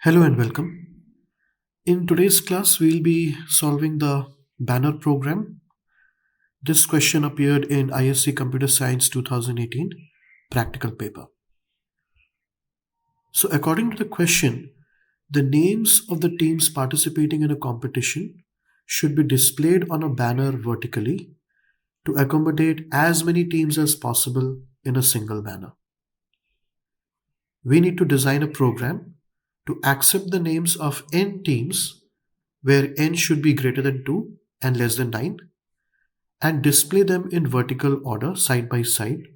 Hello and welcome. In today's class, we'll be solving the banner program. This question appeared in ISC Computer Science 2018 practical paper. So, according to the question, the names of the teams participating in a competition should be displayed on a banner vertically to accommodate as many teams as possible in a single banner. We need to design a program to accept the names of n teams where n should be greater than 2 and less than 9 and display them in vertical order side by side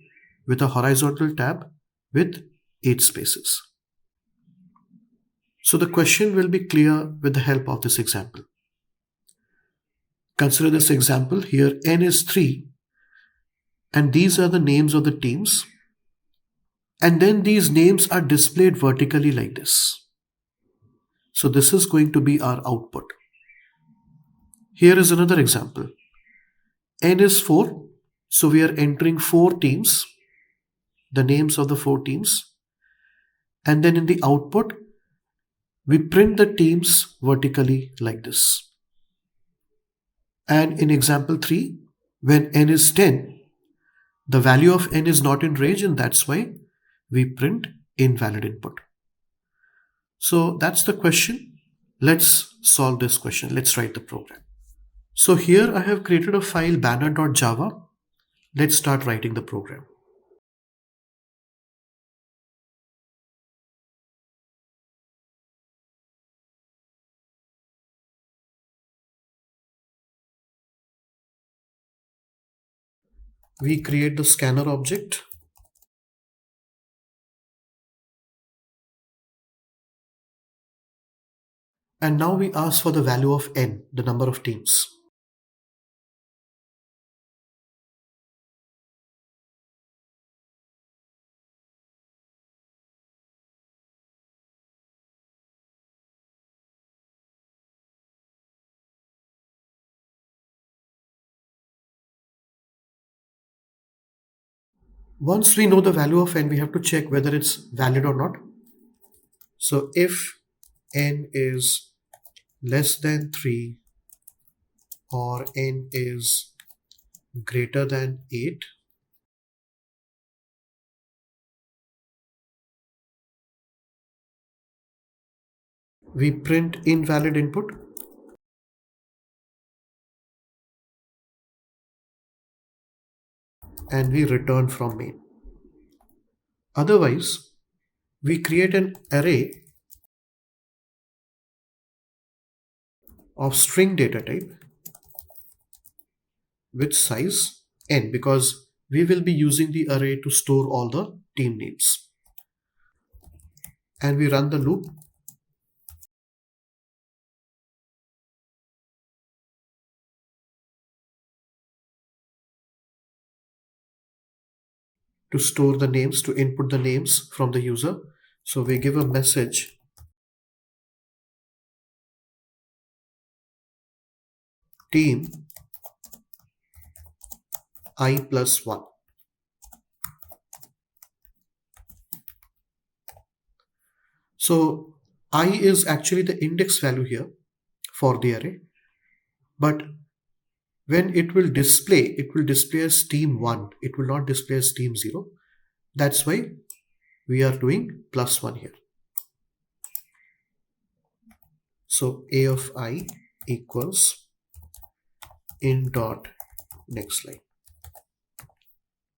with a horizontal tab with 8 spaces. So the question will be clear with the help of this example. Consider this example. Here n is 3 and these are the names of the teams, and then these names are displayed vertically like this. So this is going to be our output. Here is another example. N is 4, so we are entering 4 teams, the names of the 4 teams, and then in the output we print the teams vertically like this. And in example 3, when n is 10, the value of n is not in range, and that's why we print invalid input. So that's the question. Let's solve this question. Let's write the program. So here I have created a file banner.java. Let's start writing the program. We create the scanner object. And now we ask for the value of n, the number of teams. Once we know the value of n, we have to check whether it's valid or not. So if n is less than 3 or n is greater than 8, we print invalid input. And we return from main. Otherwise, we create an array of string data type with size n, because we will be using the array to store all the team names. And we run the loop. To store the names, to input the names from the user. So we give a message team I plus 1. So I is actually the index value here for the array, but when it will display as team 1. It will not display as team 0. That's why we are doing plus 1 here. So a of I equals in dot next line.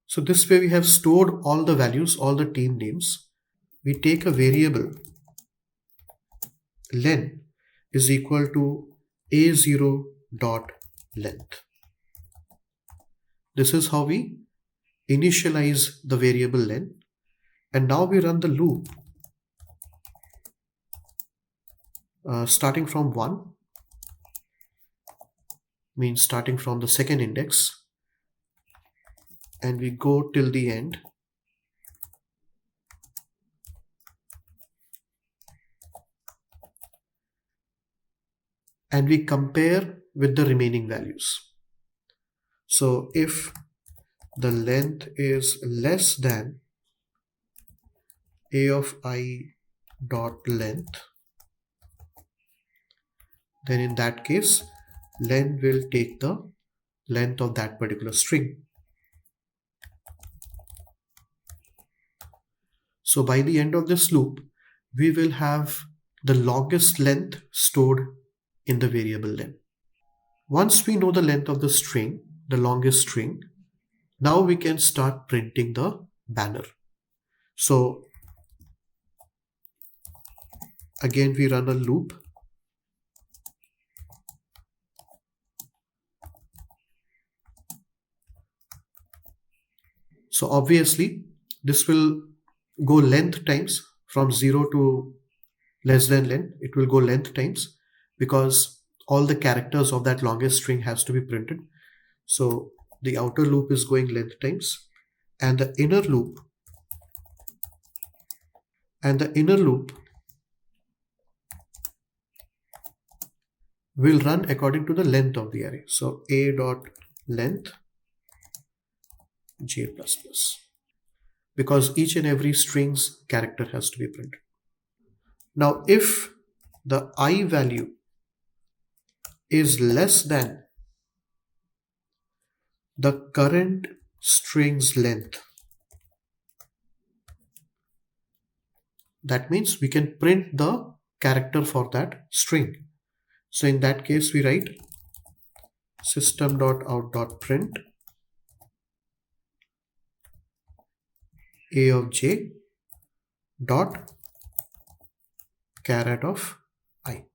So this way we have stored all the values, all the team names. We take a variable len is equal to a0 dot length. This is how we initialize the variable len, and now we run the loop starting from 1, means starting from the second index, and we go till the end. And we compare with the remaining values. So if the length is less than a of I dot length, then in that case, len will take the length of that particular string. So by the end of this loop, we will have the longest length stored in the variable len. Once we know the length of the string, the longest string, now we can start printing the banner. So again, we run a loop. So obviously, this will go length times from 0 to less than len. It will go length times because all the characters of that longest string has to be printed. So the outer loop is going length times, and the inner loop will run according to the length of the array. So a dot length j plus plus, because each and every string's character has to be printed. Now if the I value is less than the current string's length, that means we can print the character for that string. So in that case, we write system.out.print a of j dot caret of I,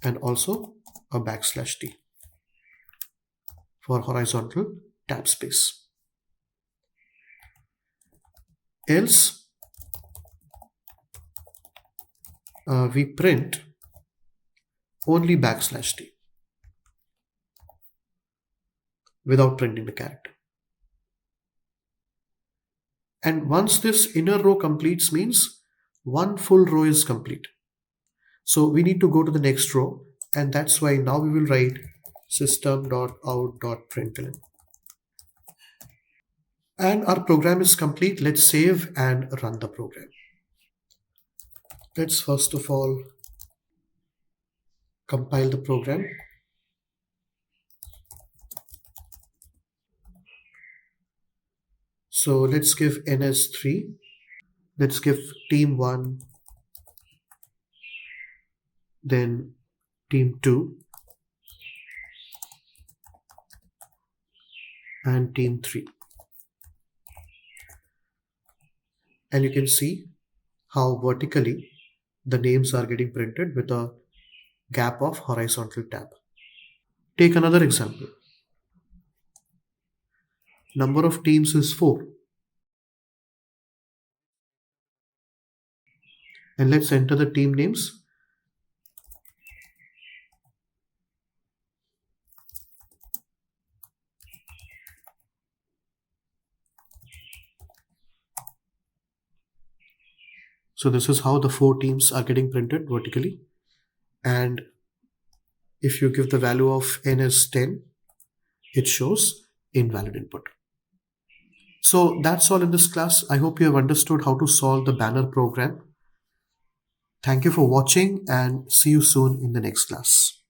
and also a \t for horizontal tab space. Else we print only \t without printing the character. And once this inner row completes, means one full row is complete. So we need to go to the next row, and that's why now we will write system.out.println. And our program is complete. Let's save and run the program. Let's first of all compile the program. So let's give ns3. Let's give team 1, then team 2, and team 3. And you can see how vertically the names are getting printed with a gap of horizontal tab. Take another example. Number of teams is 4. And let's enter the team names. So this is how the 4 teams are getting printed vertically. And if you give the value of n as 10, it shows invalid input. So that's all in this class. I hope you have understood how to solve the banner program. Thank you for watching, and see you soon in the next class.